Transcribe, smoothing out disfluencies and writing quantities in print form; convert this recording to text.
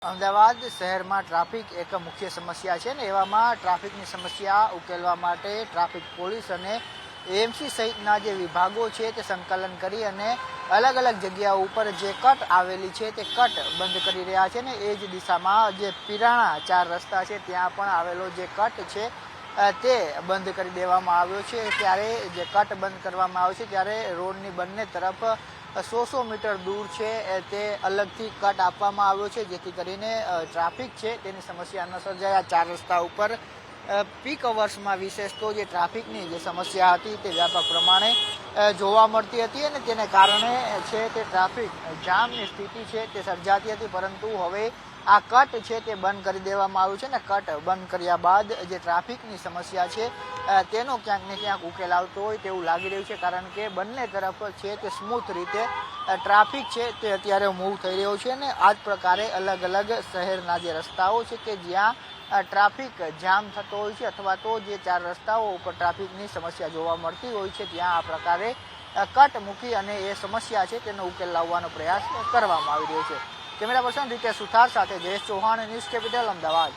અમદાવાદ શહેરમાં ટ્રાફિક એક મુખ્ય સમસ્યા છે ને એવામાં ટ્રાફિકની સમસ્યા ઉકેલવા માટે ટ્રાફિક પોલીસ અને એએમસી સહિતના જે વિભાગો છે તે સંકલન કરી અને અલગ અલગ જગ્યાઓ ઉપર જે કટ આવેલી છે તે કટ બંધ કરી રહ્યા છે ને એ જ દિશામાં જે પિરાણા 4 રસ્તા છે ત્યાં પણ આવેલો જે કટ છે તે બંધ કરી દેવામાં આવ્યો છે। ત્યારે જે કટ બંધ કરવામાં આવ્યો છે ત્યારે રોડની બંને તરફ 100 મીટર દૂર છે તે અલગથી કટ આપવામાં આવ્યો છે જેથી કરીને ટ્રાફિક છે તેની સમસ્યા ન સર્જાય। 4 રસ્તા ઉપર પીક અવર્સમાં વિશેષ તો જે ટ્રાફિકની જે સમસ્યા હતી તે વ્યાપક પ્રમાણે જોવા મળતી હતી અને તેને કારણે છે તે ટ્રાફિક જામની સ્થિતિ છે તે સર્જાતી હતી, પરંતુ હવે આ કટ છે તે બંધ કરી દેવામાં આવ્યું છે ને કટ બંધ કર્યા બાદ જે ટ્રાફિકની સમસ્યા છે તેનો ક્યાંક ને ક્યાંક ઉકેલ આવતો હોય તેવું લાગી રહ્યું છે, કારણ કે બંને તરફ છે તે સ્મૂથ રીતે ટ્રાફિક છે તે અત્યારે મૂવ થઈ રહ્યો છે અને આ જ પ્રકારે અલગ અલગ શહેરના જે રસ્તાઓ છે કે જ્યાં ટ્રાફિક જામ થતો હોય છે અથવા તો જે 4 રસ્તાઓ ઉપર ટ્રાફિકની સમસ્યા જોવા મળતી હોય છે ત્યાં આ પ્રકારે કટ મૂકી અને એ સમસ્યા છે તેનો ઉકેલ લાવવાનો પ્રયાસ કરવામાં આવી રહ્યો છે। કેમેરા પર્સન રીતેશ સુથાર સાથે જયેશ ચૌહાણ, ન્યૂઝ કેપિટલ, અમદાવાદ।